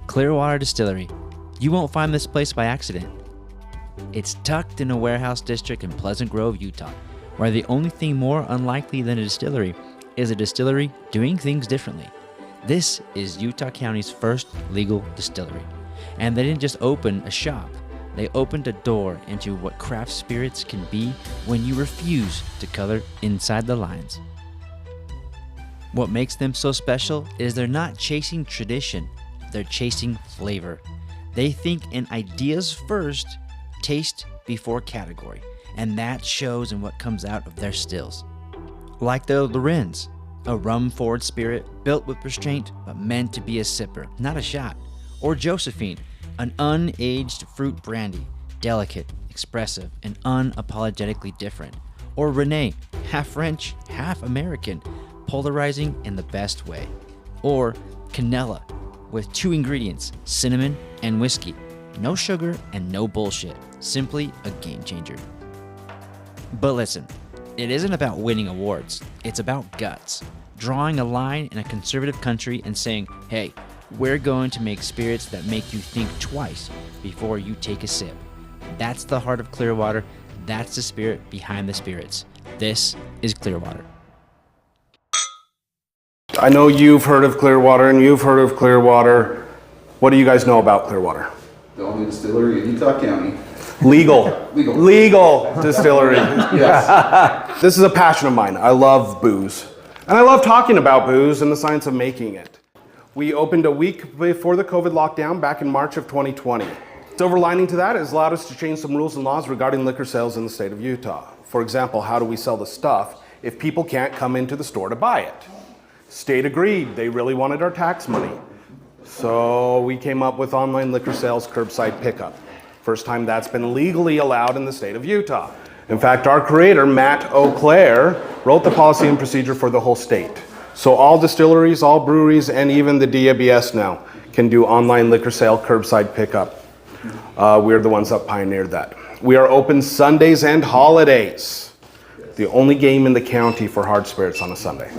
Clear Water Distillery. You won't find this place by accident. It's tucked in a warehouse district in Pleasant Grove, Utah, where the only thing more unlikely than a distillery is a distillery doing things differently. This is Utah County's first legal distillery. And they didn't just open a shop, they opened a door into what craft spirits can be when you refuse to color inside the lines. What makes them so special is they're not chasing tradition, they're chasing flavor. They think in ideas first, taste before category, and that shows in what comes out of their stills. Like the Lorenz, a rum-forward spirit built with restraint but meant to be a sipper, not a shot. Or Josephine, an unaged fruit brandy, delicate, expressive, and unapologetically different. Or Renee, half French, half American, polarizing in the best way. Or Canela, with 2 ingredients, cinnamon and whiskey. No sugar and no bullshit, simply a game changer. But listen, it isn't about winning awards, it's about guts. Drawing a line in a conservative country and saying, hey, we're going to make spirits that make you think twice before you take a sip. That's the heart of Clearwater. That's the spirit behind the spirits. This is Clearwater. I know you've heard of Clearwater and you've heard of Clearwater. What do you guys know about Clearwater? The only distillery in Utah County. Legal distillery. Yes. This is a passion of mine. I love booze. And I love talking about booze and the science of making it. We opened a week before the COVID lockdown back in March of 2020. Silver lining to that has allowed us to change some rules and laws regarding liquor sales in the state of Utah. For example, how do we sell the stuff if people can't come into the store to buy it? State agreed. They really wanted our tax money. So we came up with online liquor sales curbside pickup. First time that's been legally allowed in the state of Utah. In fact, our creator, Matt O'Clair, wrote the policy and procedure for the whole state. So all distilleries, all breweries, and even the DABS now can do online liquor sale curbside pickup. We're the ones that pioneered that. We are open Sundays and holidays. The only game in the county for hard spirits on a Sunday.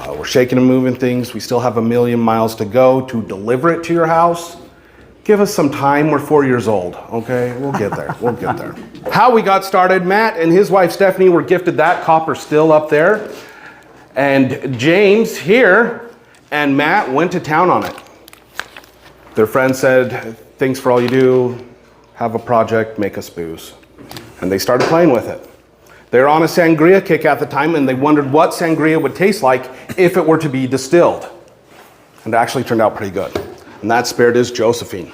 We're shaking and moving things. We still have 1,000,000 miles to go to deliver it to your house. Give us some time. We're 4 years old, okay? We'll get there. We'll get there. How we got started, Matt and his wife Stephanie were gifted that copper still up there. And James here and Matt went to town on it. Their friend said, thanks for all you do. Have a project, make us booze. And they started playing with it. They were on a sangria kick at the time and they wondered what sangria would taste like if it were to be distilled. And it actually turned out pretty good. And that spirit is Josephine.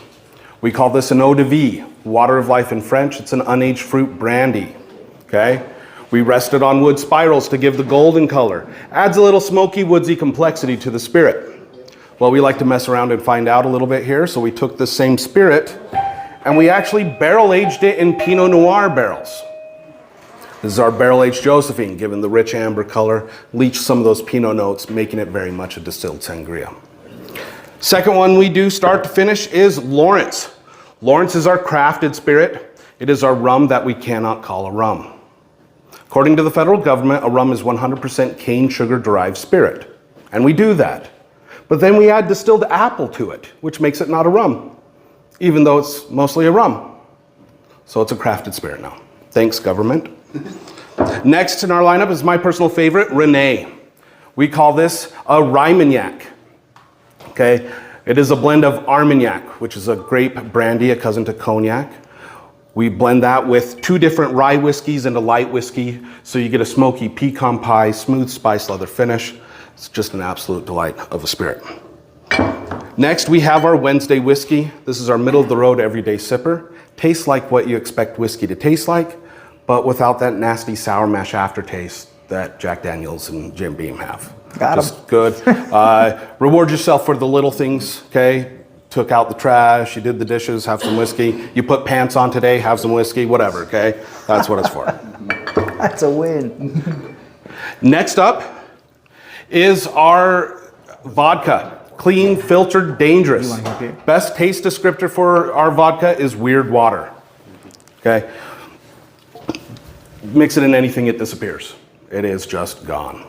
We call this an eau de vie, water of life in French. It's an unaged fruit brandy, okay? We rested on wood spirals to give the golden color. Adds a little smoky, woodsy complexity to the spirit. Well, we like to mess around and find out a little bit here, so we took this same spirit and we actually barrel aged it in Pinot Noir barrels. This is our barrel-aged Josephine, given the rich amber color, leached some of those Pinot notes, making it very much a distilled sangria. Second one we do start to finish is Lawrence. Lawrence is our crafted spirit. It is our rum that we cannot call a rum. According to the federal government, a rum is 100% cane sugar derived spirit. And we do that. But then we add distilled apple to it, which makes it not a rum, even though it's mostly a rum. So it's a crafted spirit now. Thanks, government. Next in our lineup is my personal favorite, Renee. We call this a Rymagnac. Okay, it is a blend of Armagnac, which is a grape brandy, a cousin to cognac. We blend that with 2 different rye whiskeys and a light whiskey, so you get a smoky pecan pie, smooth spice leather finish. It's just an absolute delight of a spirit. Next, we have our Wednesday whiskey. This is our middle-of-the-road everyday sipper. Tastes like what you expect whiskey to taste like, but without that nasty sour mash aftertaste that Jack Daniels and Jim Beam have. Got 'em. Just good. Reward yourself for the little things, okay? Took out the trash, you did the dishes, have some whiskey. You put pants on today, have some whiskey, whatever, okay? That's what it's for. That's a win. Next up is our vodka. Clean, filtered, dangerous. You want to hear? Best taste descriptor for our vodka is weird water, okay? Mix it in anything, it disappears. It is just gone.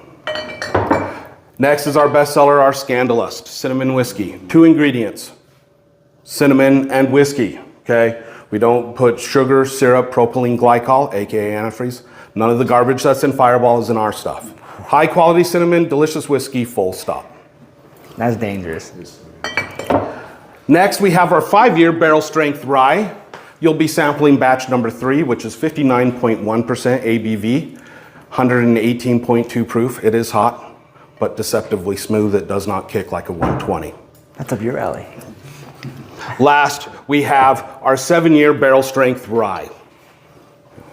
Next is our bestseller, our Scandalust cinnamon whiskey. 2 ingredients, cinnamon, and whiskey, okay? We don't put sugar, syrup, propylene glycol, aka antifreeze. None of the garbage that's in Fireball is in our stuff. High quality cinnamon, delicious whiskey, full stop. That's dangerous. Next, we have our 5-year barrel strength rye. You'll be sampling batch number 3, which is 59.1% ABV, 118.2 proof. It is hot, but deceptively smooth. It does not kick like a 120. That's up your alley. Last, we have our 7-year barrel strength rye.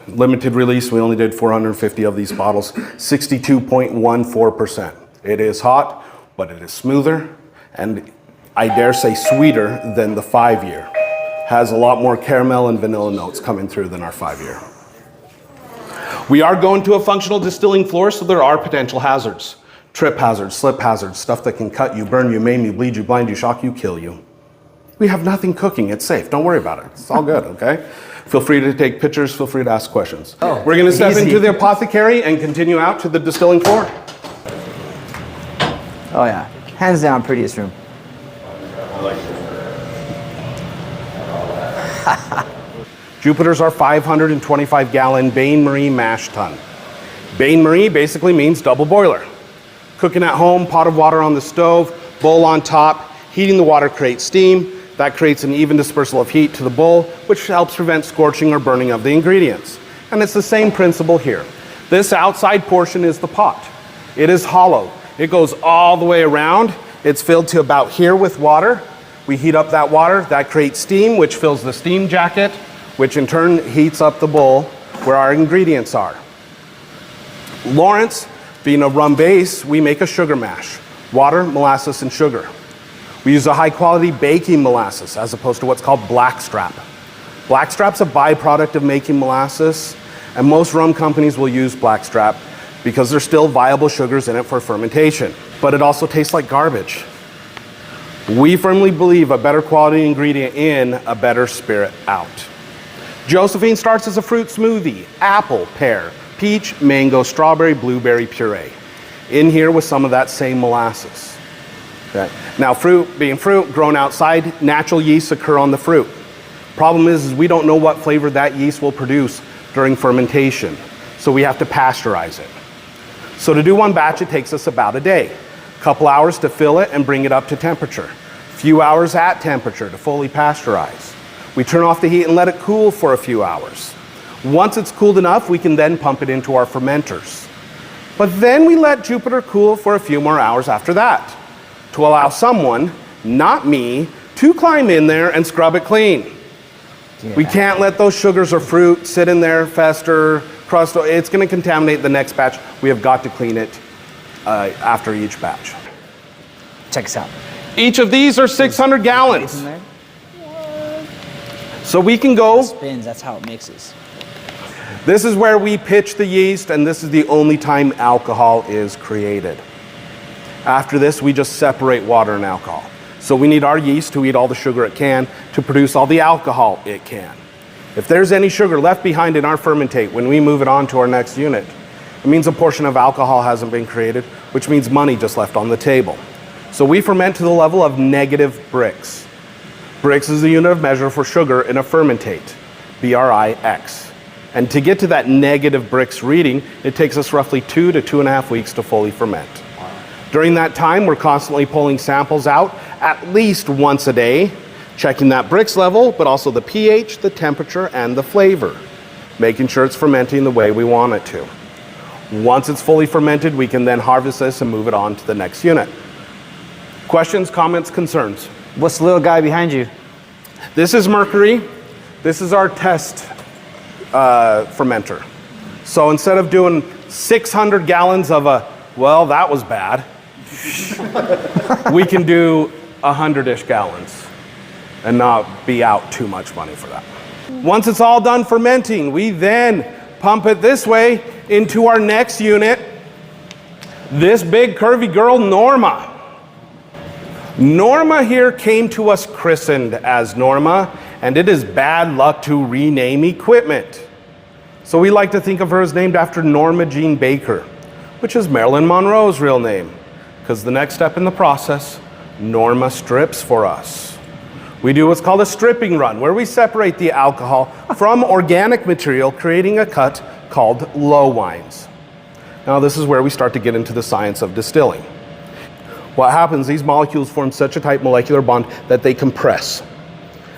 Limited release, we only did 450 of these bottles, 62.14%. It is hot, but it is smoother, and I dare say sweeter than the 5-year. Has a lot more caramel and vanilla notes coming through than our 5-year. We are going to a functional distilling floor, so there are potential hazards. Trip hazards, slip hazards, stuff that can cut you, burn you, maim you, bleed you, blind you, shock you, kill you. We have nothing cooking, it's safe, don't worry about it. It's all good, okay? Feel free to take pictures, feel free to ask questions. Oh, we're gonna step easy. into the apothecary and continue out to the distilling floor. Oh yeah, hands down prettiest room. Jupiter's our 525 gallon Bain Marie mash tun. Bain Marie basically means double boiler. Cooking at home, pot of water on the stove, bowl on top, heating the water creates steam. That creates an even dispersal of heat to the bowl, which helps prevent scorching or burning of the ingredients. And it's the same principle here. This outside portion is the pot. It is hollow. It goes all the way around. It's filled to about here with water. We heat up that water, that creates steam, which fills the steam jacket, which in turn heats up the bowl where our ingredients are. Lawrence, being a rum base, we make a sugar mash. Water, molasses, and sugar. We use a high quality baking molasses as opposed to what's called blackstrap. Blackstrap's a byproduct of making molasses, and most rum companies will use blackstrap because there's still viable sugars in it for fermentation. But it also tastes like garbage. We firmly believe a better quality ingredient in, a better spirit out. Josephine starts as a fruit smoothie, apple, pear, peach, mango, strawberry, blueberry puree. In here with some of that same molasses. Okay. Now fruit, being fruit, grown outside, natural yeasts occur on the fruit. Problem is we don't know what flavor that yeast will produce during fermentation, so we have to pasteurize it. So to do one batch, it takes us about a day. Couple hours to fill it and bring it up to temperature. Few hours at temperature to fully pasteurize. We turn off the heat and let it cool for a few hours. Once it's cooled enough, we can then pump it into our fermenters. But then we let Jupiter cool for a few more hours after that, to allow someone, not me, to climb in there and scrub it clean. Yeah. We can't let those sugars or fruit sit in there, fester, crust. It's going to contaminate the next batch. We have got to clean it after each batch. Check this out. Each of these are 600 gallons. So we can go. Spins, that's how it mixes. This is where we pitch the yeast, and this is the only time alcohol is created. After this, we just separate water and alcohol. So we need our yeast to eat all the sugar it can to produce all the alcohol it can. If there's any sugar left behind in our fermentate when we move it on to our next unit, it means a portion of alcohol hasn't been created, which means money just left on the table. So we ferment to the level of negative Brix. Brix is the unit of measure for sugar in a fermentate, BRIX. And to get to that negative Brix reading, it takes us roughly 2 to 2.5 weeks to fully ferment. During that time, we're constantly pulling samples out at least once a day, checking that Brix level, but also the pH, the temperature, and the flavor, making sure it's fermenting the way we want it to. Once it's fully fermented, we can then harvest this and move it on to the next unit. Questions, comments, concerns? What's the little guy behind you? This is mercury. This is our test fermenter. So instead of doing 600 gallons of a, well, that was bad, we can do 100-ish gallons and not be out too much money for that. Once it's all done fermenting, we then pump it this way into our next unit. This big curvy girl, Norma. Norma here came to us christened as Norma, and it is bad luck to rename equipment. So we like to think of her as named after Norma Jean Baker, which is Marilyn Monroe's real name, because the next step in the process, Norma strips for us. We do what's called a stripping run, where we separate the alcohol from organic material, creating a cut called low wines. Now this is where we start to get into the science of distilling. What happens, these molecules form such a tight molecular bond that they compress.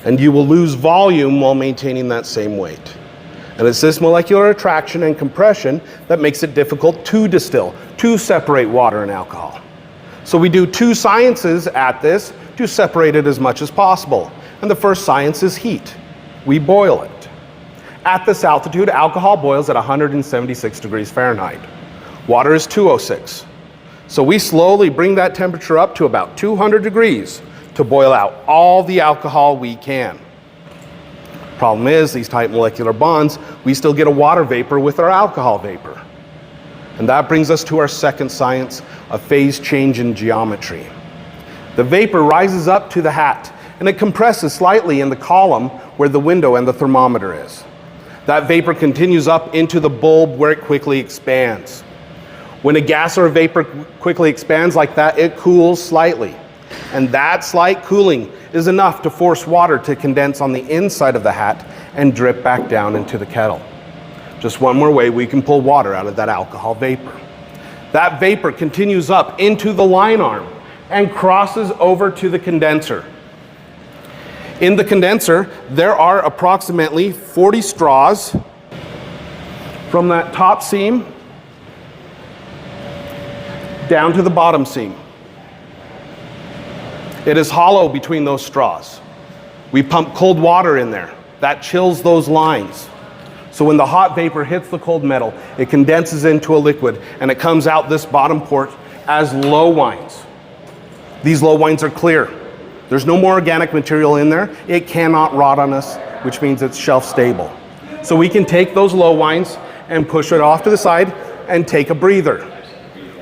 And you will lose volume while maintaining that same weight. And it's this molecular attraction and compression that makes it difficult to distill, to separate water and alcohol. So we do two sciences at this to separate it as much as possible. And the first science is heat. We boil it. At this altitude, alcohol boils at 176 degrees Fahrenheit. Water is 206. So we slowly bring that temperature up to about 200 degrees to boil out all the alcohol we can. Problem is, these tight molecular bonds, we still get a water vapor with our alcohol vapor. And that brings us to our second science, a phase change in geometry. The vapor rises up to the hat, and it compresses slightly in the column where the window and the thermometer is. That vapor continues up into the bulb where it quickly expands. When a gas or a vapor quickly expands like that, it cools slightly. And that slight cooling is enough to force water to condense on the inside of the hat and drip back down into the kettle. Just one more way we can pull water out of that alcohol vapor. That vapor continues up into the line arm and crosses over to the condenser. In the condenser, there are approximately 40 straws from that top seam down to the bottom seam. It is hollow between those straws. We pump cold water in there. That chills those lines. So when the hot vapor hits the cold metal, it condenses into a liquid and it comes out this bottom port as low wines. These low wines are clear. There's no more organic material in there. It cannot rot on us, which means it's shelf stable. So we can take those low wines and push it off to the side and take a breather,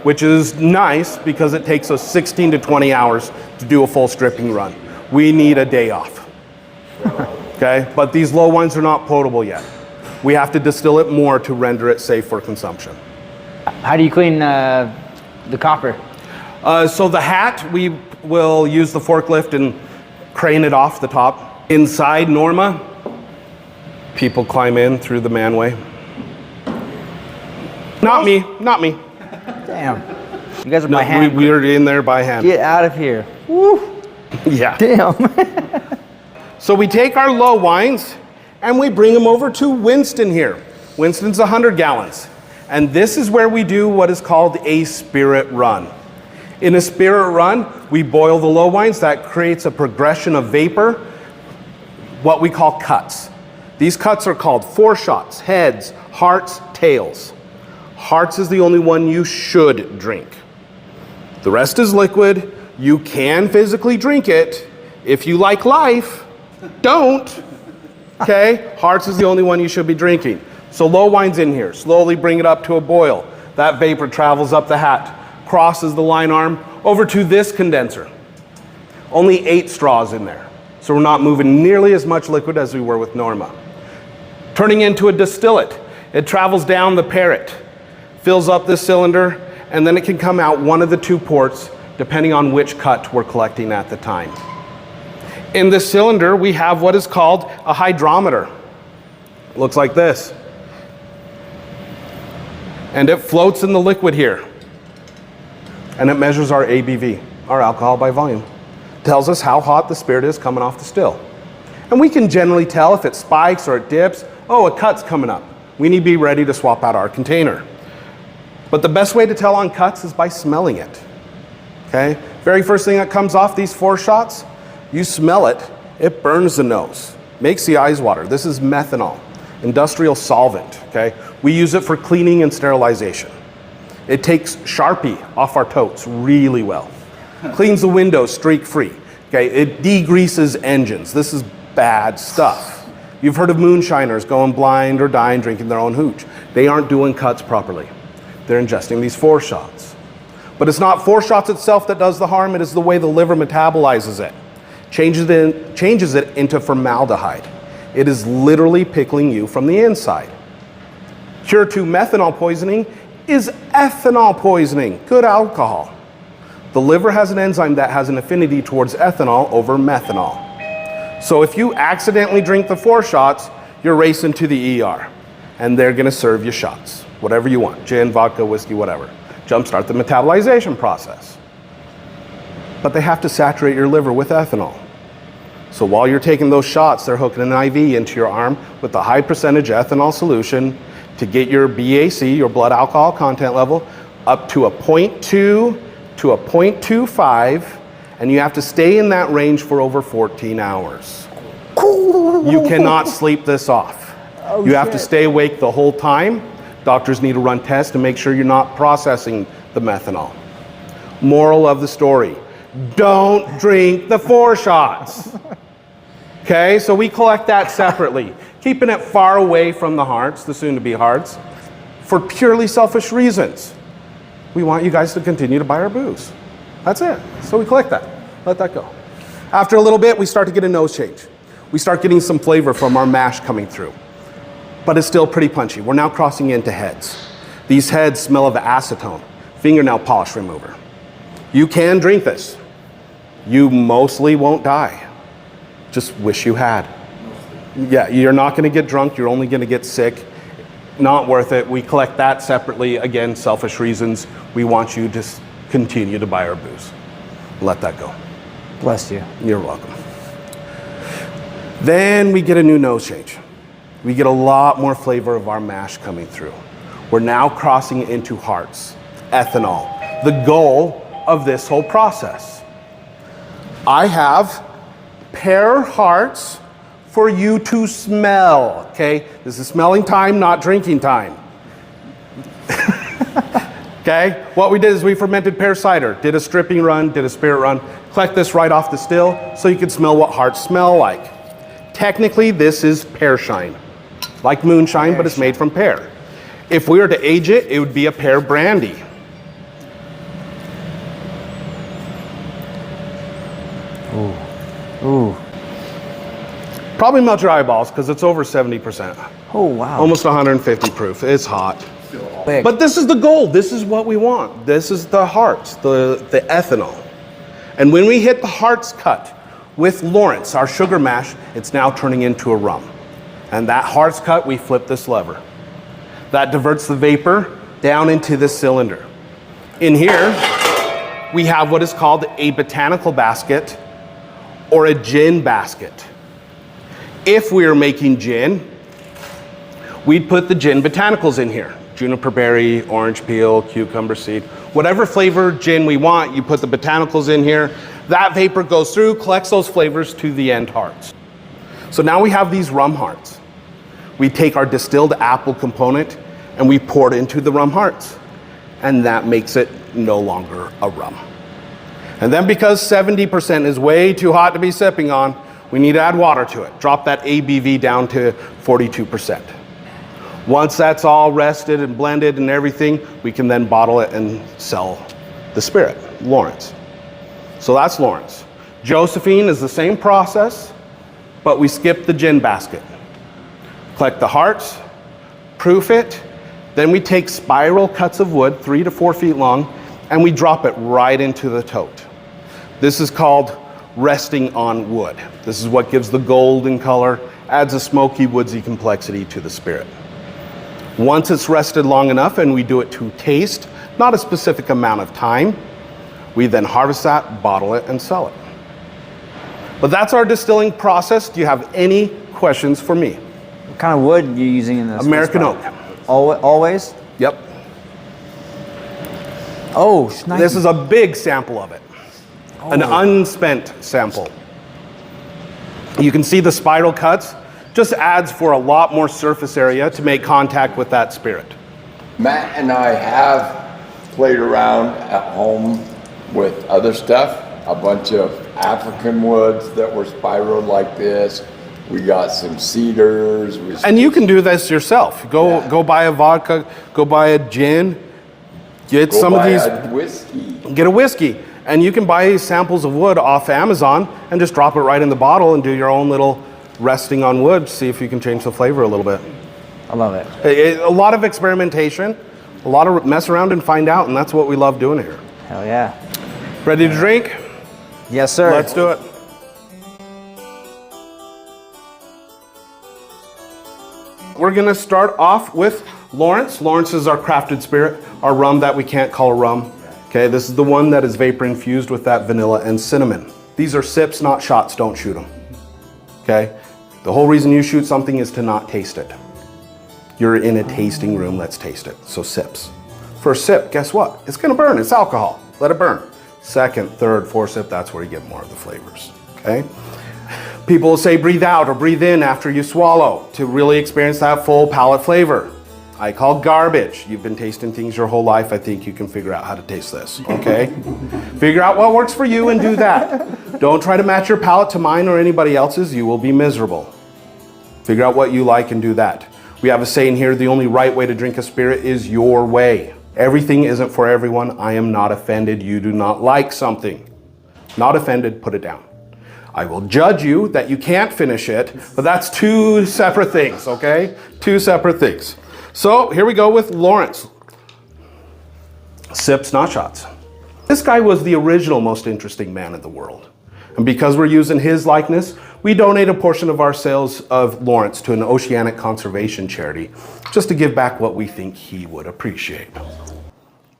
which is nice because it takes us 16 to 20 hours to do a full stripping run. We need a day off. Okay, but these low wines are not potable yet. We have to distill it more to render it safe for consumption. How do you clean the copper? So the hat, we will use the forklift and crane it off the top. Inside Norma, people climb in through the manway. Not me, not me. Damn. You guys are by hand. We are in there by hand. Get out of here. Woo. Yeah. Damn. So we take our low wines and we bring them over to Winston here. Winston's 100 gallons. And this is where we do what is called a spirit run. In a spirit run, we boil the low wines. That creates a progression of vapor, what we call cuts. These cuts are called foreshots, heads, hearts, tails. Hearts is the only one you should drink. The rest is liquid. You can physically drink it. If you like life, don't. Okay? Hearts is the only one you should be drinking. So low wine's in here. Slowly bring it up to a boil. That vapor travels up the hat, crosses the line arm over to this condenser. Only 8 straws in there. So we're not moving nearly as much liquid as we were with Norma. Turning into a distillate. It travels down the parrot, fills up this cylinder, and then it can come out one of the 2 ports depending on which cut we're collecting at the time. In this cylinder, we have what is called a hydrometer. It looks like this. And it floats in the liquid here. And it measures our ABV, our alcohol by volume. Tells us how hot the spirit is coming off the still. And we can generally tell if it spikes or it dips. Oh, a cut's coming up. We need to be ready to swap out our container. But the best way to tell on cuts is by smelling it. Okay? Very first thing that comes off these 4 shots, you smell it, it burns the nose, makes the eyes water. This is methanol, industrial solvent. Okay? We use it for cleaning and sterilization. It takes Sharpie off our totes really well. Cleans the windows streak-free. Okay? It degreases engines. This is bad stuff. You've heard of moonshiners going blind or dying drinking their own hooch. They aren't doing cuts properly. They're ingesting these 4 shots. But it's not 4 shots itself that does the harm, it is the way the liver metabolizes it. Changes it into formaldehyde. It is literally pickling you from the inside. Cure to methanol poisoning is ethanol poisoning, good alcohol. The liver has an enzyme that has an affinity towards ethanol over methanol. So if you accidentally drink the 4 shots, you're racing to the ER. And they're gonna serve you shots, whatever you want, gin, vodka, whiskey, whatever. Jumpstart the metabolization process. But they have to saturate your liver with ethanol. So while you're taking those shots, they're hooking an IV into your arm with a high percentage ethanol solution to get your BAC, your blood alcohol content level, up to a 0.2 to a 0.25, and you have to stay in that range for over 14 hours. You cannot sleep this off. You have to stay awake the whole time. Doctors need to run tests to make sure you're not processing the methanol. Moral of the story, don't drink the 4 shots. Okay, so we collect that separately, keeping it far away from the hearts, the soon-to-be hearts, for purely selfish reasons. We want you guys to continue to buy our booze. That's it. So we collect that, let that go. After a little bit, we start to get a nose change. We start getting some flavor from our mash coming through, but it's still pretty punchy. We're now crossing into heads. These heads smell of acetone, fingernail polish remover. You can drink this. You mostly won't die. Just wish you had. Yeah, you're not gonna get drunk, you're only gonna get sick. Not worth it. We collect that separately. Again, selfish reasons. We want you to continue to buy our booze. Let that go. Bless you. You're welcome. Then we get a new nose change. We get a lot more flavor of our mash coming through. We're now crossing into hearts, ethanol, the goal of this whole process. I have pear hearts for you to smell, okay? This is smelling time, not drinking time. Okay? What we did is we fermented pear cider, did a stripping run, did a spirit run, collect this right off the still so you can smell what hearts smell like. Technically, this is pear shine, like moonshine, but it's made from pear. If we were to age it, it would be a pear brandy. Ooh. Ooh. Probably melt your eyeballs because it's over 70%. Oh, wow. Almost 150 proof. It's hot. Big. But this is the goal. This is what we want. This is the hearts, the ethanol. And when we hit the hearts cut with Lawrence, our sugar mash, it's now turning into a rum. And that hearts cut, we flip this lever. That diverts the vapor down into this cylinder. In here, we have what is called a botanical basket or a gin basket. If we were making gin, we'd put the gin botanicals in here. Juniper berry, orange peel, cucumber seed. Whatever flavor gin we want, you put the botanicals in here. That vapor goes through, collects those flavors to the end hearts. So now we have these rum hearts. We take our distilled apple component and we pour it into the rum hearts. And that makes it no longer a rum. And then because 70% is way too hot to be sipping on, we need to add water to it. Drop that ABV down to 42%. Once that's all rested and blended and everything, we can then bottle it and sell the spirit, Lawrence. So that's Lawrence. Josephine is the same process, but we skip the gin basket. Collect the hearts, proof it, then we take spiral cuts of wood, 3 to 4 feet long, and we drop it right into the tote. This is called resting on wood. This is what gives the golden color, adds a smoky, woodsy complexity to the spirit. Once it's rested long enough and we do it to taste, not a specific amount of time, we then harvest that, bottle it, and sell it. But that's our distilling process. Do you have any questions for me? What kind of wood are you using in this? American oak. Always? Yep. Oh, nice. This is a big sample of it. An unspent sample. You can see the spiral cuts. Just adds for a lot more surface area to make contact with that spirit. Matt and I have played around at home with other stuff, a bunch of African woods that were spiraled like this. We got some cedars. And you can do this yourself. Go buy a vodka, go buy a gin, get some of these. Whiskey. Get a whiskey. And you can buy samples of wood off Amazon and just drop it right in the bottle and do your own little resting on wood, see if you can change the flavor a little bit. I love it. A lot of experimentation, a lot of mess around and find out, and that's what we love doing here. Hell yeah. Ready to drink? Yes, sir. Let's do it. we're gonna start off with Lawrence. Lawrence is our crafted spirit, our rum that we can't call a rum. Okay, this is the one that is vapor infused with that vanilla and cinnamon. These are sips, not shots, don't shoot them. Okay, the whole reason you shoot something is to not taste it. You're in a tasting room, let's taste it. So sips. First sip, guess what? It's gonna burn, it's alcohol, let it burn. Second, third, fourth sip, that's where you get more of the flavors, okay? People will say breathe out or breathe in after you swallow to really experience that full palate flavor. I call garbage. You've been tasting things your whole life. I think you can figure out how to taste this, okay? Figure out what works for you and do that. Don't try to match your palate to mine or anybody else's. You will be miserable. Figure out what you like and do that. We have a saying here, the only right way to drink a spirit is your way. Everything isn't for everyone. I am not offended. You do not like something. Not offended, put it down. I will judge you that you can't finish it, but that's two separate things, okay? Two separate things. So here we go with Lawrence. Sips, not shots. This guy was the original most interesting man in the world. And because we're using his likeness, we donate a portion of our sales of Lawrence to an oceanic conservation charity, just to give back what we think he would appreciate.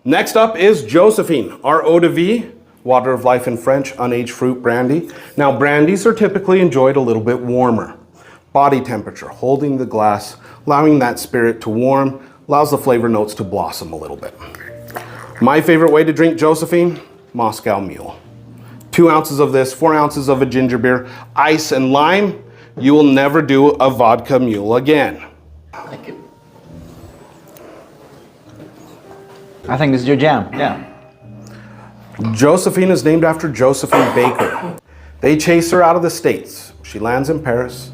Next up is Josephine, our eau de vie, water of life in French, unaged fruit brandy. Now brandies are typically enjoyed a little bit warmer. Body temperature, holding the glass, allowing that spirit to warm, allows the flavor notes to blossom a little bit. My favorite way to drink Josephine, Moscow Mule. 2 ounces of this, 4 ounces of a ginger beer, ice and lime. You will never do a vodka mule again. I think this is your jam, yeah. Josephine is named after Josephine Baker. They chase her out of the States. She lands in Paris,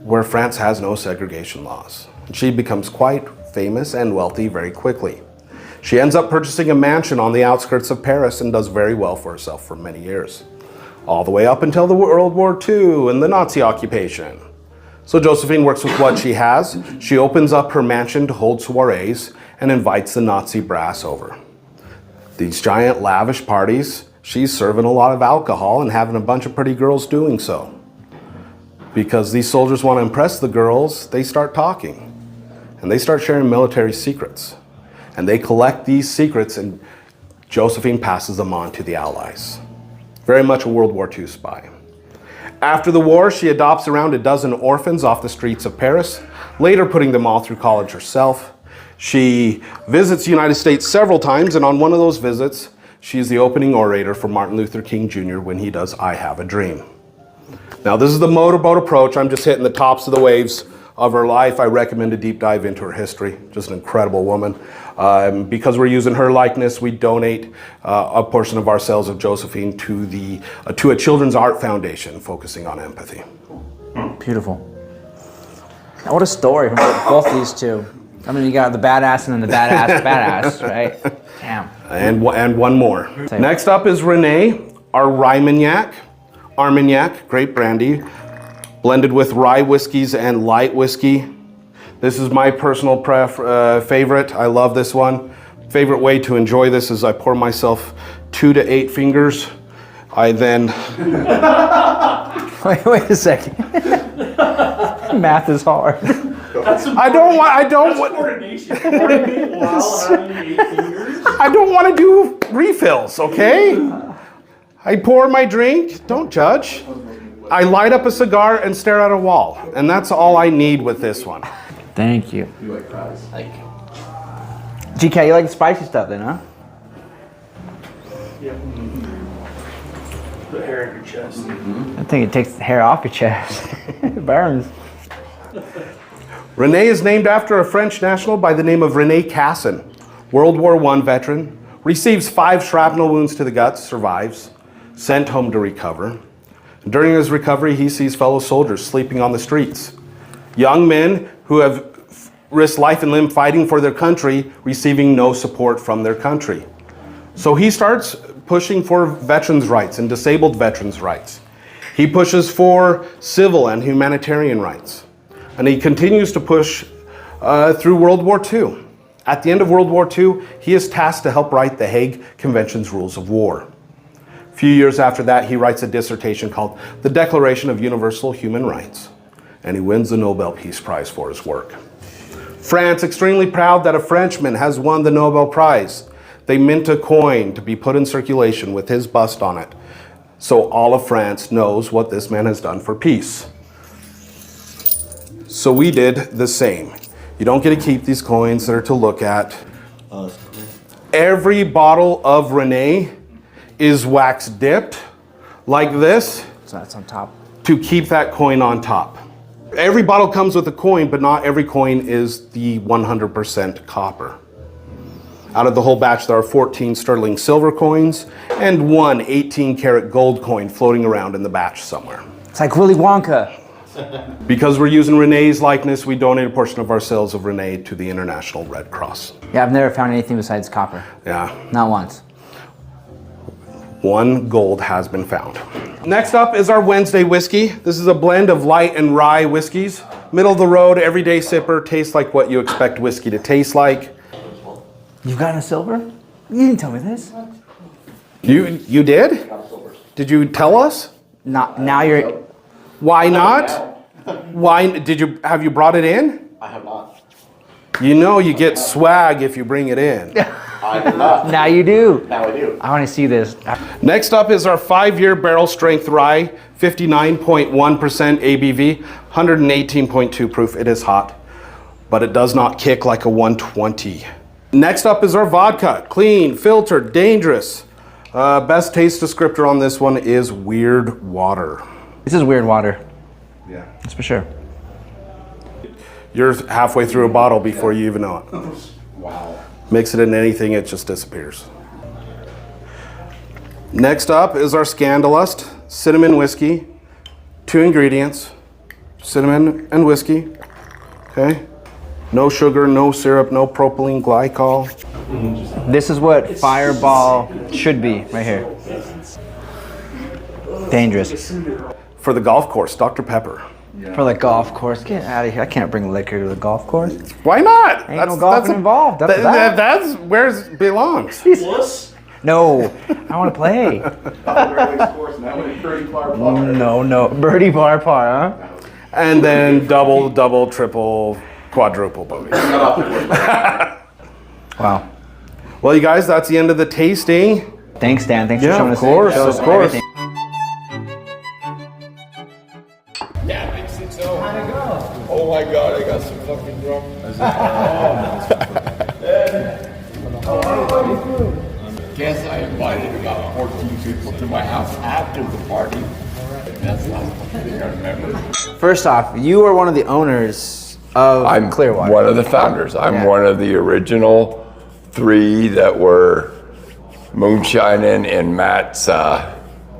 where France has no segregation laws. She becomes quite famous and wealthy very quickly. She ends up purchasing a mansion on the outskirts of Paris and does very well for herself for many years, all the way up until the World War II and the Nazi occupation. So Josephine works with what she has. She opens up her mansion to hold soirees and invites the Nazi brass over. These giant lavish parties, she's serving a lot of alcohol and having a bunch of pretty girls doing so. Because these soldiers want to impress the girls, they start talking. And they start sharing military secrets. And they collect these secrets and Josephine passes them on to the Allies. Very much a World War II spy. After the war, she adopts around a dozen orphans off the streets of Paris, later putting them all through college herself. She visits the United States several times, and on one of those visits, she's the opening orator for Martin Luther King Jr. when he does I Have a Dream. Now this is the motorboat approach. I'm just hitting the tops of the waves of her life. I recommend a deep dive into her history. Just an incredible woman. Because we're using her likeness, we donate a portion of our sales of Josephine to a children's art foundation focusing on empathy. Beautiful. Now, what a story from both these two. I mean, you got the badass and then the badass, right? Damn. And one more. Next up is Renee, our Armagnac, grape brandy, blended with rye whiskeys and light whiskey. This is my personal favorite. I love this one. Favorite way to enjoy this is I pour myself 2 to 8 fingers. I then... Wait a second. Math is hard. I don't want to do refills, okay? I pour my drink, don't judge. I light up a cigar and stare at a wall, and that's all I need with this one. Thank you. You like fries? Thank you. GK, you like the spicy stuff then, huh? Yeah. The hair in your chest. I think it takes the hair off your chest. It burns. Renee is named after a French national by the name of René Cassin, World War I veteran, receives 5 shrapnel wounds to the gut, survives, sent home to recover. During his recovery, he sees fellow soldiers sleeping on the streets. Young men who have risked life and limb fighting for their country, receiving no support from their country. So he starts pushing for veterans' rights and disabled veterans' rights. He pushes for civil and humanitarian rights. And he continues to push through World War II. At the end of World War II, he is tasked to help write the Hague Convention's Rules of War. A few years after that, he writes a dissertation called The Declaration of Universal Human Rights. and he wins the Nobel Peace Prize for his work. France, extremely proud that a Frenchman has won the Nobel Prize. They mint a coin to be put in circulation with his bust on it, so all of France knows what this man has done for peace. So we did the same. You don't get to keep these coins, they're to look at. Every bottle of Rene is wax dipped like this. So that's on top. To keep that coin on top. Every bottle comes with a coin, but not every coin is the 100% copper. Out of the whole batch, there are 14 sterling silver coins and one 18-karat gold coin floating around in the batch somewhere. It's like Willy Wonka. Because we're using Rene's likeness, we donate a portion of our sales of Rene to the International Red Cross. Yeah, I've never found anything besides copper. Yeah. Not once. One gold has been found. Next up is our Wednesday whiskey. This is a blend of light and rye whiskeys. Middle of the road, everyday sipper, tastes like what you expect whiskey to taste like. You've gotten a silver? You didn't tell me this. You did? Did you tell us? Not now you're. Why not? Why have you brought it in? I have not. You know you get swag if you bring it in. I have not. Now you do. Now I do. I want to see this. Next up is our 5-year barrel strength rye, 59.1% ABV, 118.2 proof. It is hot, but it does not kick like a 120. Next up is our vodka, clean, filtered, dangerous. Best taste descriptor on this one is weird water. This is weird water. Yeah. That's for sure. You're halfway through a bottle before you even know it. Wow. Mix it in anything, it just disappears. Next up is our Scandalust cinnamon whiskey. 2 ingredients, cinnamon and whiskey. Okay. No sugar, no syrup, no propylene glycol. This is what Fireball should be right here. Dangerous. For the golf course, Dr. Pepper. For the golf course. Get out of here. I can't bring liquor to the golf course. Why not? Ain't no golfing involved. That's where it belongs. No, I want to play. No. Birdie bar par, huh? And then double, triple, quadruple bogey. Wow. Well, you guys, that's the end of the tasting. Thanks, Dan. Thanks for Yeah, showing of us. course, show us of course. everything. Oh my God, I got some fucking drunk. Guess I invited about 14 people to my house after the party. That's not something I remember. First off, you are one of the owners of I'm Clearwater. one of the founders. I'm Yeah. one of the original 3 that were moonshining in Matt's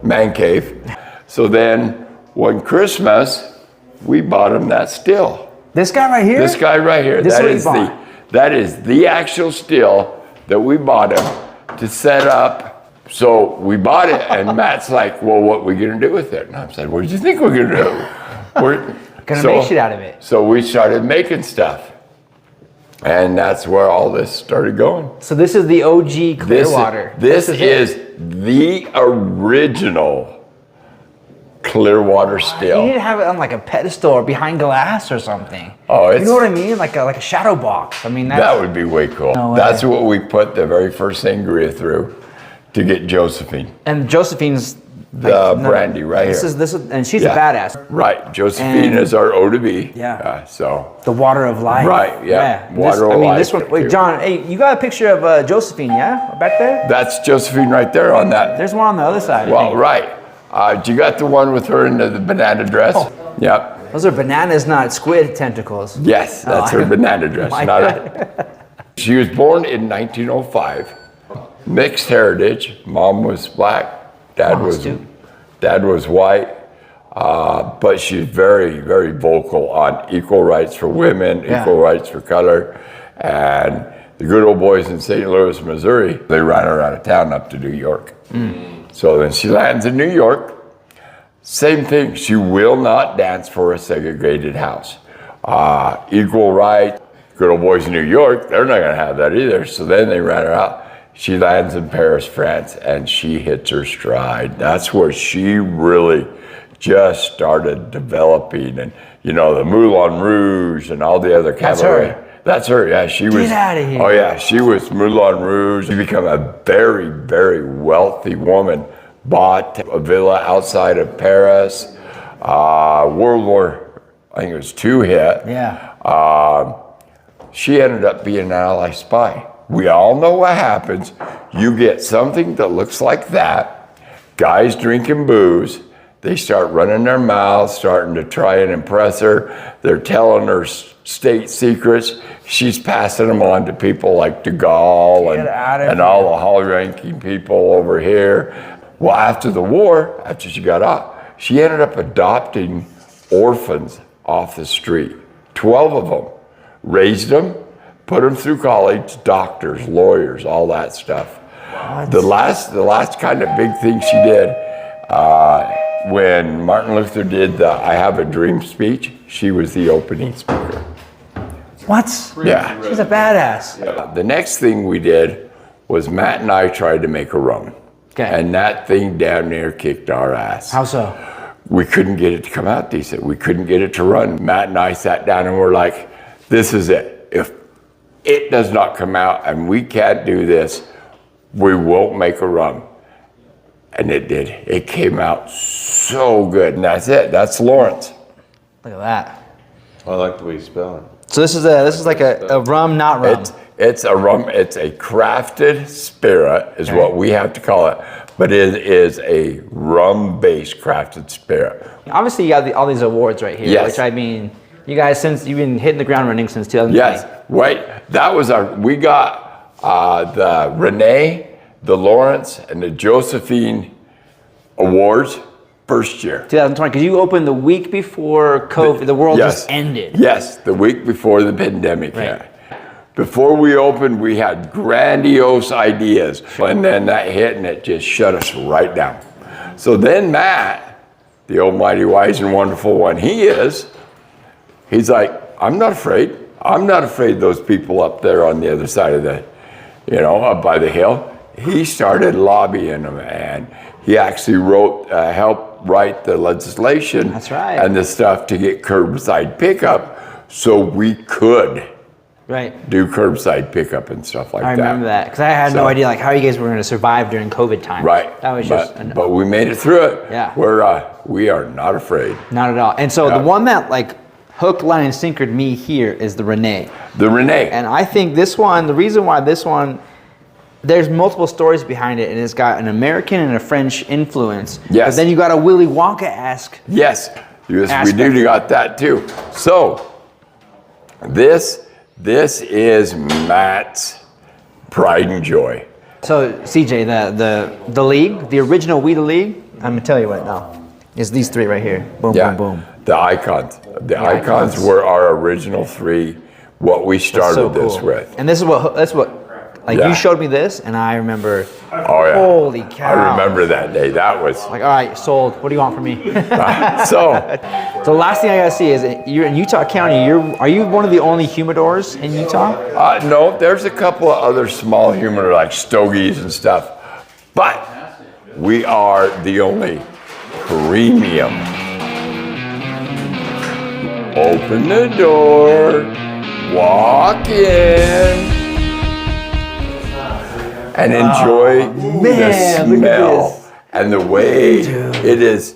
man cave. So then one Christmas, we bought him that still. This guy right here? This guy right here. This is what he bought. That is the actual still that we bought him to set up. So we bought it, and Matt's like, "Well, what are we gonna do with it?" And I said, "What do you think we're gonna do? We're Gonna make shit out of it." So we started making stuff, and that's where all this started going. So this is the OG Clearwater. This is the original Clearwater You still. need to have it on like a pedestal or behind glass or something. Oh, you it's- know what I mean? Like a shadow box. I mean, That would be way cool. No way. That's what we put the very first sangria through to get Josephine. And Josephine's The brandy right this here. Is, and she's Yeah. a badass. Right, Josephine And- is our O to B. Yeah. So, The water of life. Right, yeah. Water I of mean, this life, one. Wait, too. John. Hey, you got a picture of Josephine? Yeah, back there. that's Josephine right there on that. There's one on the other side. I Well, think. right. You got the one with her in the banana dress? Oh. Yep. Those are bananas, not squid tentacles. Yes, that's her banana dress. My Not God. She was born in 1905. Mixed heritage. Mom was black. Dad was white. But she's very, very vocal on equal rights for women, Yeah. equal rights for color. And the good old boys in St. Louis, Missouri, they ran her out of town up to New York. So then she lands in New York. Same thing, she will not dance for a segregated house. Equal right, good old boys in New York, they're not gonna have that either. So then they ran her out. She lands in Paris, France, and she hits her stride. That's where she really just started developing, and you know, the Moulin Rouge and all the other cabaret. That's her, yeah. She was. Get out of here. Oh yeah, she was Moulin Rouge. She became a very, very wealthy woman. Bought a villa outside of Paris. World War, I think it was II hit. Yeah. She ended up being an Ally spy. We all know what happens. You get something that looks like that. Guys drinking booze. They start running their mouths, starting to try and impress her. They're telling her state secrets. She's passing them on to people like de Gaulle and all the high-ranking people over here. Well, after the war, after she got off, she ended up adopting orphans off the street. 12 of them. Raised them, put them through college, doctors, lawyers, all that stuff. What? The last kind of big thing she did, when Martin Luther did the I Have a Dream speech, she was the opening speaker. What? Yeah. She's a badass. The next thing we did was Matt and I tried to make a rum. Okay. And that thing down there kicked our ass. How so? We couldn't get it to come out decent. We couldn't get it to run. Matt and I sat down and we're like, this is it. If it does not come out and we can't do this, we won't make a rum. And it did. It came out so good. And that's it. That's Lawrence. Look at that. I like the way you spell it. So this is like a rum, not rum. It's a rum. It's a crafted spirit is what we have to call it. But it is a rum-based crafted spirit. Obviously, you got all these awards right here. Yes. Which I mean, you guys, since you've been hitting the ground running since 2020. Yes. Wait. That was we got the Renee, the Lawrence, and the Josephine awards first year. 2020, because you opened the week before COVID, the world just ended. Yes, the week before the pandemic Right. hit. Before we opened, we had grandiose ideas, and then that hit and it just shut us right down. So then Matt, the almighty wise and wonderful one he's like, I'm not afraid. I'm not afraid of those people up there on the other side of the, up by the hill. He started lobbying them, and he actually helped write the legislation. That's right. And the stuff to get curbside pickup so we could do curbside pickup and stuff like that. I remember that, because I had no idea how you guys were going to survive during COVID time. Right. That was but we made it through it. Yeah. We are not afraid. Not at all. And so the one that hook, line, and sinkered me here is the Renee. The Renee. And I think this one, the reason why this one, there's multiple stories behind it, and it's got an American and a French influence. Yes. But then you got a Willy Wonka-esque. Yes, we do got that too. So this is Matt's pride and joy. So CJ, the league, the original We the League, I'm gonna tell you right now, is these three right here. Boom, boom, boom. The icons. The icons were our original three. What we started this with. And that's what. You showed me this, and I remember. Oh yeah. Holy cow! I remember that day. That was all right. Sold. What do you want from me? So the last thing I gotta see is you're in Utah County. Are you one of the only humidors in Utah? No, there's a couple of other small humidors like Stogies and stuff, but we are the only premium. Open the door. Walk in. And enjoy the smell and the way it is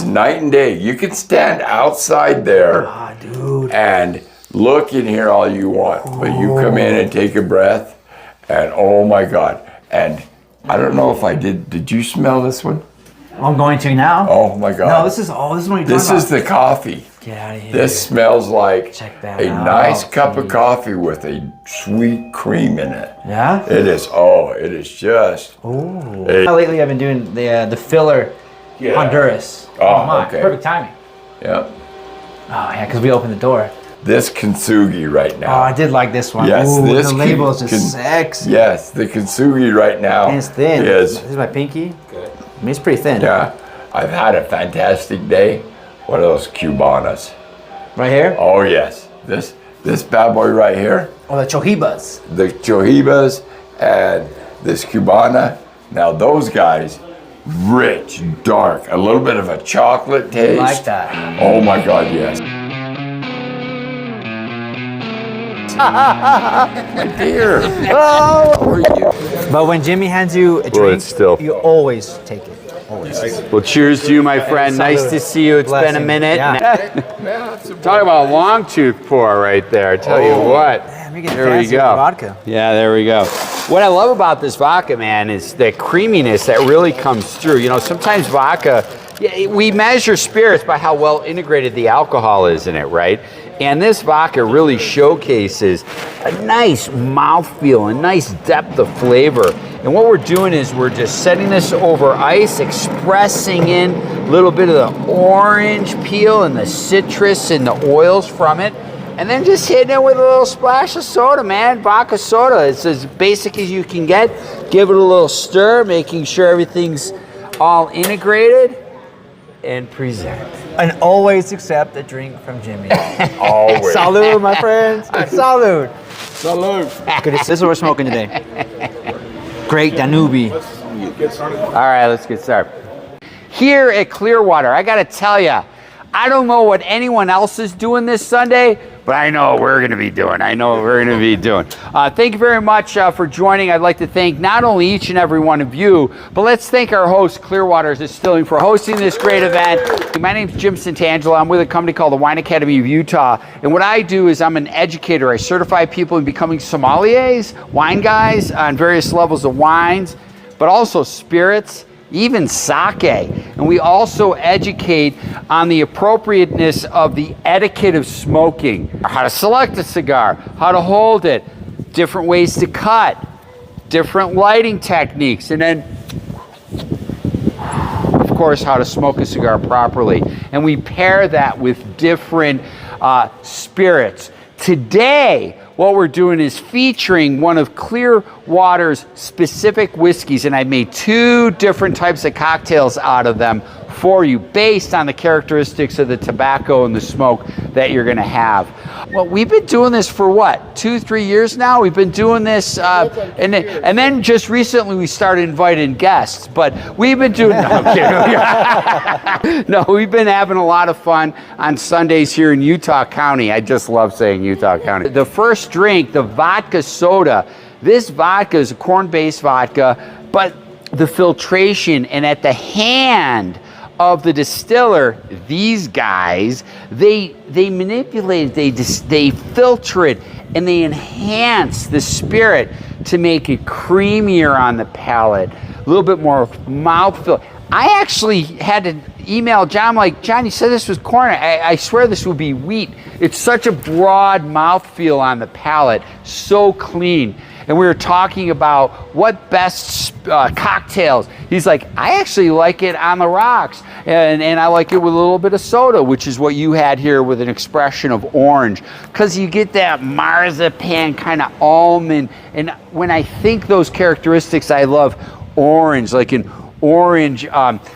night and day. You can stand outside there and look in here all you want, but you come in and take a breath, and oh my God! And I don't know if I did. Did you smell this one? I'm going to now. Oh my God! No, this is what you're talking about. This is the coffee. Get out of here. This smells like a nice cup of coffee with a sweet cream in it. Yeah? It is just. Lately I've been doing the filler Honduras. Oh, okay. Perfect timing. Yeah. Oh yeah, because we opened the door. This kintsugi right now. Oh, I did like this one. Yes, ooh, this the label is just sexy. Yes, the kintsugi right now. And it's thin. Is, this is my pinky. Good. I mean, it's pretty thin. Yeah. I've had a fantastic day. One of those Cubanas. Right here? Oh yes. This bad boy right here. Oh, the Chojibas. The Chojibas and this Cubana. Now those guys rich, dark, a little bit of a chocolate taste. Like that. Oh my God, yes. My dear. Oh, how are you? But when Jimmy hands you a drink, you always take it. Always. Well, cheers to you, my friend. Nice to see you. It's been a minute. Yeah. Talk about a long tooth pour right there. I tell you what. Man, we get There we fancy with go. vodka. Yeah, there we go. What I love about this vodka, man, is the creaminess that really comes through. You know, sometimes vodka, we measure spirits by how well integrated the alcohol is in it, right? And this vodka really showcases a nice mouthfeel, a nice depth of flavor. And what we're doing is we're just setting this over ice, expressing in a little bit of the orange peel and the citrus and the oils from it. And then just hitting it with a little splash of soda, man. Vodka soda. It's as basic as you can get. Give it a little stir, making sure everything's all integrated, and present. And always accept a drink from Jimmy. Always. Salud, my friends. Salud. Salute. Good. This is what we're smoking today. Great Danube. All right, let's get started. Here at Clearwater, I got to tell you, I don't know what anyone else is doing this Sunday, but I know what we're going to be doing. Thank you very much for joining. I'd like to thank not only each and every one of you, but let's thank our host, Clearwater Distilling, for hosting this great event. My name's Jim Santangelo. I'm with a company called the Wine Academy of Utah. And what I do is I'm an educator. I certify people in becoming sommeliers, wine guys on various levels of wines, but also spirits, even sake. And we also educate on the appropriateness of the etiquette of smoking, how to select a cigar, how to hold it, different ways to cut, different lighting techniques, and then, of course, how to smoke a cigar properly. And we pair that with different spirits. Today, what we're doing is featuring one of Clearwater's specific whiskeys, and I made 2 different types of cocktails out of them for you based on the characteristics of the tobacco and the smoke that you're going to have. Well, we've been doing this for what, 2-3 years now? We've been doing this, and then just recently we started inviting guests, but we've been doing, no, I'm kidding. No, we've been having a lot of fun on Sundays here in Utah County. I just love saying Utah County. The first drink, the vodka soda, this vodka is a corn-based vodka, but the filtration and at the hand of the distiller, these guys, they manipulate it, they filter it, and they enhance the spirit to make it creamier on the palate, a little bit more mouthfeel. I actually had to email John, I'm like, John, you said this was corn. I swear this would be wheat. It's such a broad mouthfeel on the palate, so clean. And we were talking about what best cocktails. He's like, I actually like it on the rocks. And I like it with a little bit of soda, which is what you had here with an expression of orange. Because you get that marzipan kind of almond. And when I think those characteristics, I love orange, like an orange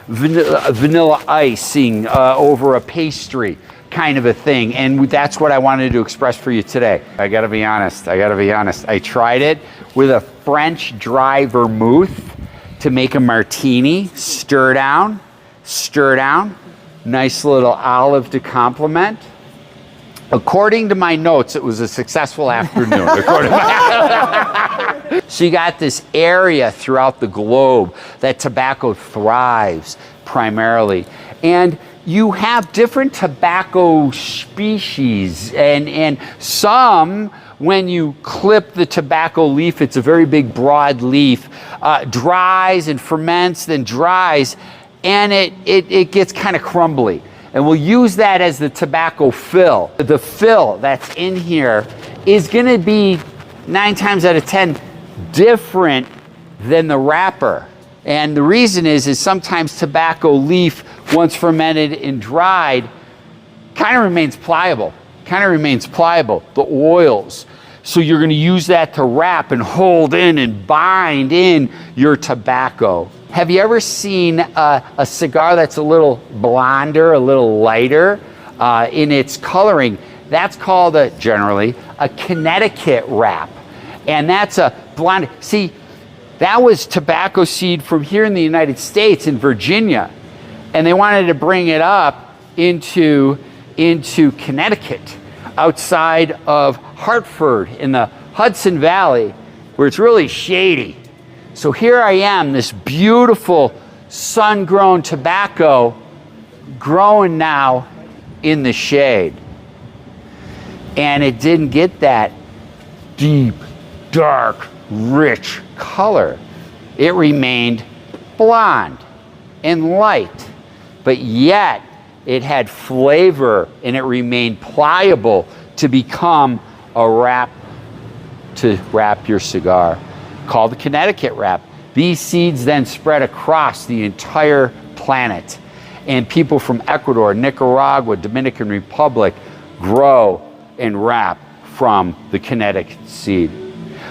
vanilla icing over a pastry kind of a thing, and that's what I wanted to express for you today. I gotta be honest. I tried it with a French dry vermouth to make a martini. Stir down, nice little olive to complement. According to my notes, it was a successful afternoon. So you got this area throughout the globe that tobacco thrives primarily. And you have different tobacco species, and some, when you clip the tobacco leaf, it's a very big broad leaf, dries and ferments, then dries, and it gets kind of crumbly. And we'll use that as the tobacco fill. The fill that's in here is gonna be 9 times out of 10 different than the wrapper. And the reason is sometimes tobacco leaf, once fermented and dried, kind of remains pliable. The oils. So you're going to use that to wrap and hold in and bind in your tobacco. Have you ever seen a cigar that's a little blonder, a little lighter in its coloring? That's called generally a Connecticut wrap. And that's a blonde. See, That was tobacco seed from here in the United States, in Virginia. And they wanted to bring it up into Connecticut, outside of Hartford in the Hudson Valley, where it's really shady. So here I am, this beautiful sun-grown tobacco growing now in the shade. And it didn't get that deep, dark, rich color. It remained blonde and light, but yet it had flavor and it remained pliable to become a wrap to wrap your cigar, called the Connecticut wrap. These seeds then spread across the entire planet, and people from Ecuador, Nicaragua, Dominican Republic grow and wrap from the Connecticut seed.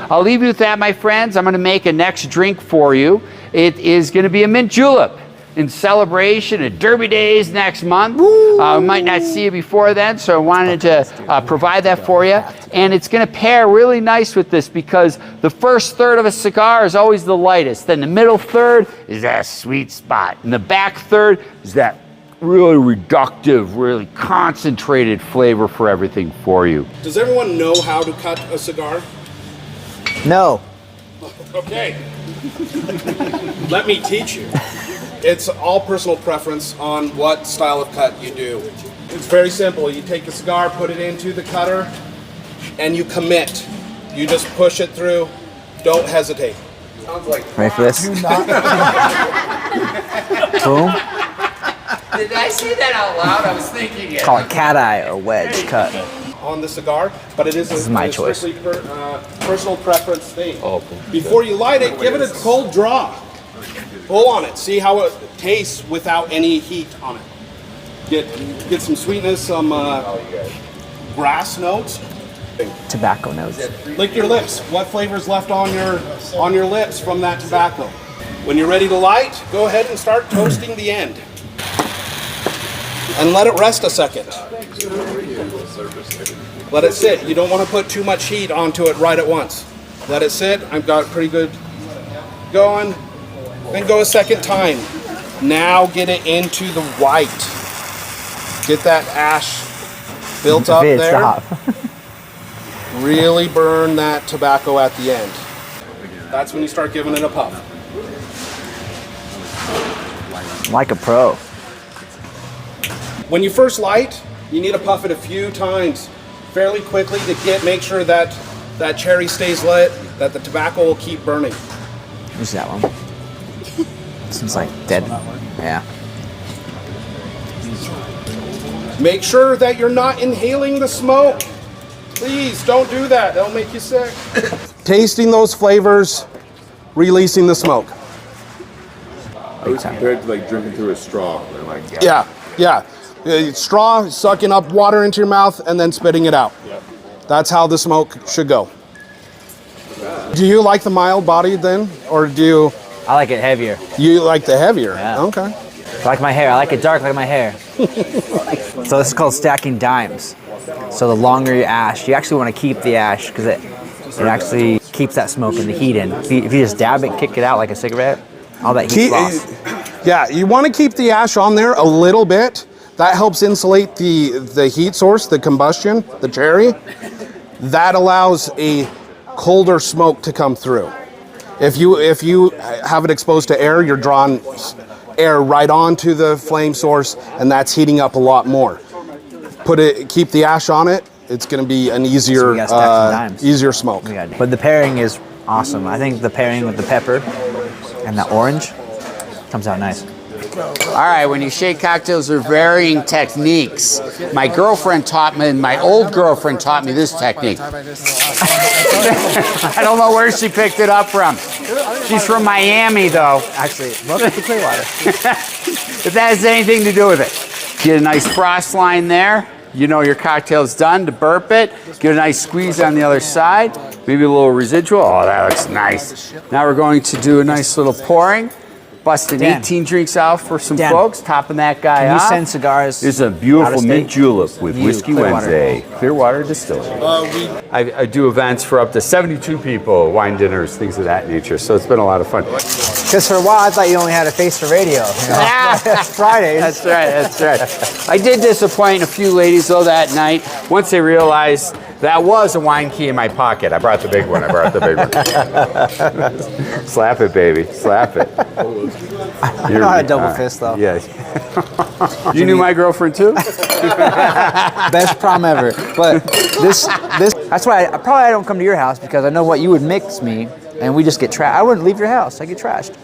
I'll leave you with that, my friends. I'm going to make a next drink for you. It is going to be a mint julep in celebration of Derby Days next month. We might not see you before then, so I wanted to provide that for you. And it's going to pair really nice with this, because the first third of a cigar is always the lightest. Then the middle third is that sweet spot. And the back third is that really reductive, really concentrated flavor for everything for you. Does everyone know how to cut a cigar? No. Okay. Let me teach you. It's all personal preference on what style of cut you do. It's very simple. You take the cigar, put it into the cutter, and you commit. You just push it through. Don't hesitate. Sounds like Ready for this? Boom. Did I say that out loud? I was thinking it. Call it cat eye or wedge cut. on the cigar, but it is This is my choice. Personal preference thing. Before you light it, give it a cold draw. Pull on it. See how it tastes without any heat on it. Get some sweetness, some grass notes. Tobacco notes. Lick your lips. What flavor's left on your lips from that tobacco? When you're ready to light, go ahead and start toasting the end. And let it rest a second. Let it sit. You don't want to put too much heat onto it right at once. Let it sit. I've got it pretty good going. Then go a second time. Now get it into the white. Get that ash built up there. Stop. Really burn that tobacco at the end. That's when you start giving it a puff. Like a pro. When you first light, you need to puff it a few times fairly quickly to make sure that that cherry stays lit, that the tobacco will keep burning. Who's that one? This one's like dead. Yeah. Make sure that you're not inhaling the smoke. Please don't do that. That'll make you sick. Tasting those flavors, releasing the smoke. I was compared to like drinking through a straw. Yeah. Straw, sucking up water into your mouth and then spitting it out. Yep. That's how the smoke should go. Do you like the mild body then? Or do you... I like it heavier. You like the heavier? Yeah. Okay. I like my hair. I like it dark like my hair. So this is called stacking dimes. So the longer you ash, you actually want to keep the ash because it actually keeps that smoke and the heat in. If you just dab it, kick it out like a cigarette, all that heat's lost. Yeah, you want to keep the ash on there a little bit. That helps insulate the heat source, the combustion, the cherry. That allows a colder smoke to come through. If you have it exposed to air, you're drawing air right onto the flame source, and that's heating up a lot more. Keep the ash on it. It's going to be an easier smoke. But the pairing is awesome. I think the pairing with the pepper and the orange comes out nice. All right, when you shake cocktails, there are varying techniques. My girlfriend taught me, my old girlfriend taught me this technique. I don't know where she picked it up from. She's from Miami, though. Actually, welcome to Clear Water. If that has anything to do with it. Get a nice frost line there. You know your cocktail's done to burp it. Get a nice squeeze on the other side. Maybe a little residual. Oh, that looks nice. Now we're going to do a nice little pouring. busting Dan. 18 drinks out for some Dan. folks, topping that guy Can you off. send cigars? There's a out of beautiful state? mint julep with You, Whiskey Clear Water. Wednesday. Clear Water Distilling. I do events for up to 72 people, wine dinners, things of that nature. So it's been a lot of fun. Because for a while I thought you only had a face for radio. You know? Fridays. That's right, that's right. I did disappoint a few ladies though that night once they realized that was a wine key in my pocket. I brought the big one. Slap it, baby. Slap it. I know how to double fist though. Yeah. You knew my girlfriend too? Best prom ever. But this that's why I don't come to your house, because I know what you would mix me and we just get trashed. I wouldn't leave your house. I get trashed.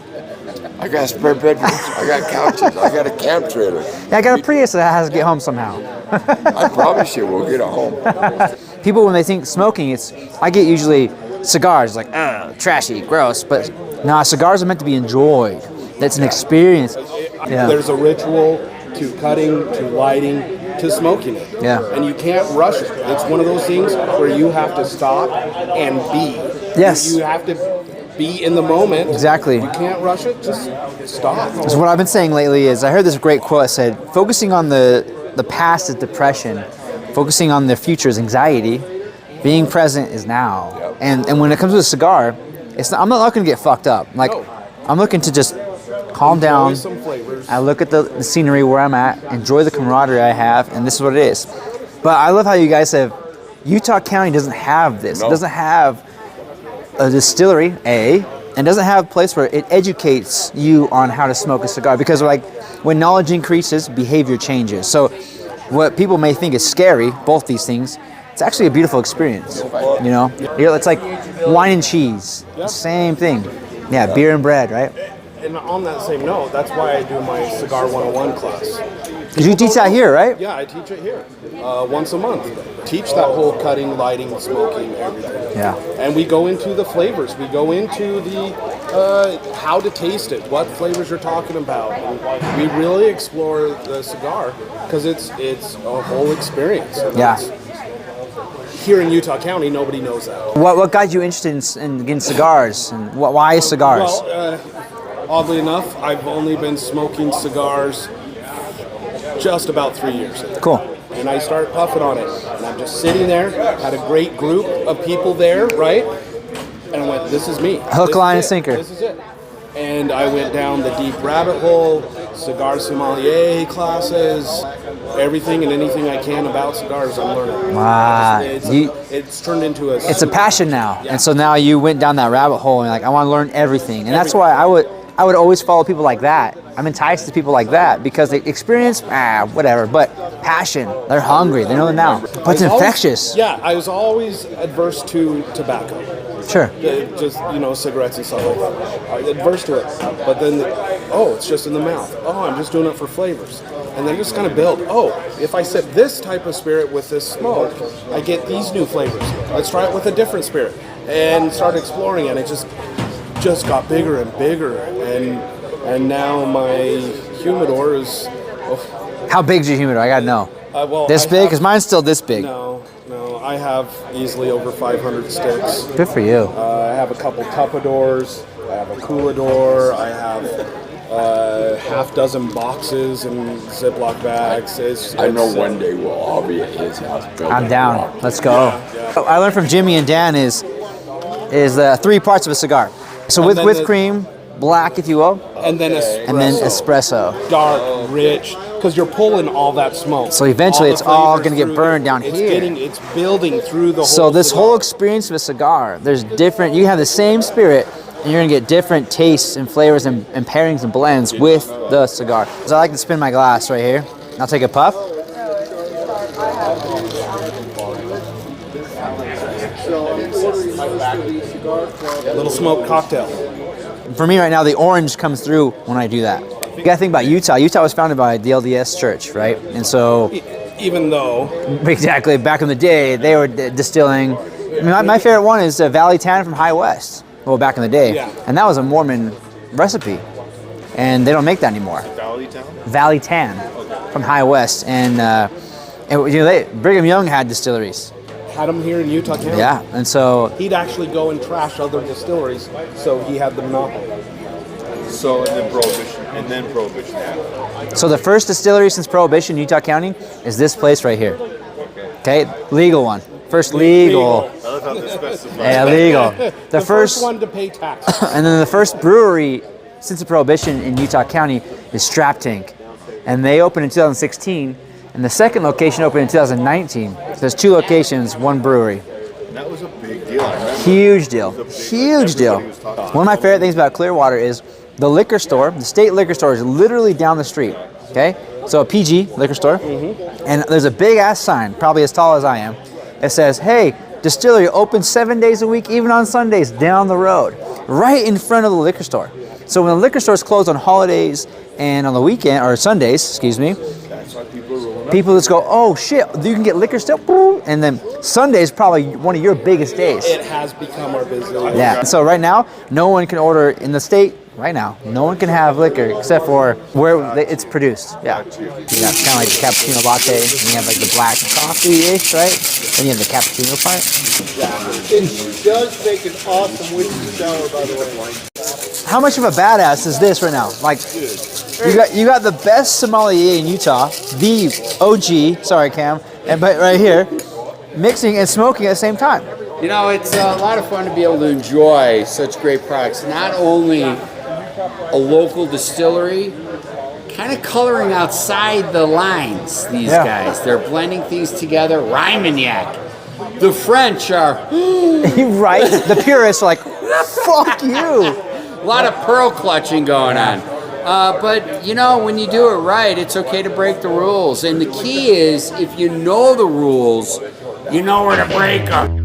I got spare bedrooms. I got couches. I got a camp trailer. Yeah, I got a Prius that has to get home somehow. I promise you, we'll get it home. People, when they think smoking, I get usually cigars, like, trashy, gross. But nah, cigars are meant to be enjoyed. That's an experience. Yeah. There's a ritual to cutting, to lighting, to smoking it. Yeah. And you can't rush it. It's one of those things where you have to stop and be. Yes. You have to be in the moment. Exactly. You can't rush it, just stop. So what I've been saying lately is, I heard this great quote that said, focusing on the past is depression, focusing on the future is anxiety, being present is now. Yep. And when it comes to a cigar, I'm not looking to get fucked up. Like, No. I'm looking to just calm down. Enjoy some flavors. I look at the scenery where I'm at, enjoy the camaraderie I have, and this is what it is. But I love how you guys have, Utah County doesn't have this. No. It doesn't have a distillery, and doesn't have a place where it educates you on how to smoke a cigar. Because like, when knowledge increases, behavior changes. So what people may think is scary, both these things, it's actually a beautiful experience. You know, it's like wine and cheese, same thing. Yeah, beer and bread, right? And on that same note, that's why I do my Cigar 101 class. Because you teach that here, right? Yeah, I teach it here once a month. Teach that whole cutting, lighting, smoking, everything. Yeah. And we go into the flavors. We go into the how to taste it, what flavors you're talking about. And we really explore the cigar because it's a whole experience. And Yeah. Here in Utah County, nobody knows that. What got you interested in getting cigars, and why cigars? Well, oddly enough, I've only been smoking cigars just about 3 years. Cool. And I started puffing on it. And I'm just sitting there, had a great group of people there, right? And I went, this is me. Hook, This line, is and it. sinker. This is it. And I went down the deep rabbit hole, cigar sommelier classes, everything and anything I can about cigars I'm learning. Wow. It's turned into a... It's a passion now. Yeah. And so now you went down that rabbit hole and like, I want to learn everything. And that's why I would always follow people like that. I'm enticed to people like that because they experience, whatever, but passion. They're hungry. They know it now. But it's infectious. Yeah, I was always adverse to tobacco. Sure. Just, cigarettes and stuff like that. I was adverse to it. But then, it's just in the mouth. Oh, I'm just doing it for flavors. And then just kind of build. Oh, if I sip this type of spirit with this smoke, I get these new flavors. Let's try it with a different spirit. And start exploring it. It just got bigger and bigger. And now my humidor is... How big's your humidor? I got to know. This big? Because mine's still this big. No, I have easily over 500 sticks. Good for you. I have a couple Tuppadors, I have a Coolador, I have half dozen boxes and Ziploc bags. I know one day we'll all be at his house. I'm down. Let's go. Yeah. I learned from Jimmy and Dan is the 3 parts of a cigar. So And then with the- cream, black if you will, And then espresso. and then espresso. Dark, rich, because you're pulling all that smoke. So eventually the it's all flavors gonna get through burned down it's here. It's building through the whole So this cigar. whole experience of a cigar, there's different, you have the same spirit, and you're gonna get different tastes and flavors and pairings and blends with the cigar. So I like to spin my glass right here. I'll take a puff. little smoke cocktail. For me right now, the orange comes through when I do that. You gotta think about Utah. Utah was founded by the LDS Church, right? And so, Even though exactly, back in the day, they were distilling. I mean, my favorite one is Valley Tan from High West. Well, back in the day. Yeah. And that was a Mormon recipe. And they don't make that anymore. Valley Tan from High West. And Brigham Young had distilleries. had them here in Utah County. Yeah, and so He'd actually go and trash other distilleries, so he had the monopoly. So and then Prohibition happened. So the first distillery since Prohibition in Utah County is this place right here. Okay, legal one. First legal. I love how they specify. Yeah, legal. The first one to pay taxes. And then the first brewery since the Prohibition in Utah County is Strap Tank. And they opened in 2016. And the second location opened in 2019. So there's 2 locations, 1 brewery. And that was a big deal. I remember. Huge deal. Huge deal. One of my favorite things about Clearwater is the liquor store, the state liquor store is literally down the street. Okay? So a PG liquor store. And there's a big ass sign, probably as tall as I am. It says, hey, distillery open 7 days a week, even on Sundays, down the road, right in front of the liquor store. So when the liquor stores close on holidays and on the weekend, or Sundays, excuse me, That's why people are rolling up. people just go, oh shit, you can get liquor still, boom. And then Sunday is probably one of your biggest days. It has become our business. Yeah. So right now, no one can order in the state. Right now, no one can have liquor except for where it's produced. Yeah. You got kind of like the cappuccino latte, and you have like the black coffee-ish, right? Then you have the cappuccino part. It does make an awesome whiskey sour, by the way. How much of a badass is this right now? Like, you got the best sommelier in Utah, the OG. Sorry, Cam, but right here, mixing and smoking at the same time. You know, it's a lot of fun to be able to enjoy such great products. Not only a local distillery, kind of coloring outside the lines, these guys. They're blending things together. Rymagnac. The French are... Right? The purists are like, fuck you. A lot of pearl clutching going on. But, you know, when you do it right, it's okay to break the rules. And the key is, if you know the rules, you know where to break them.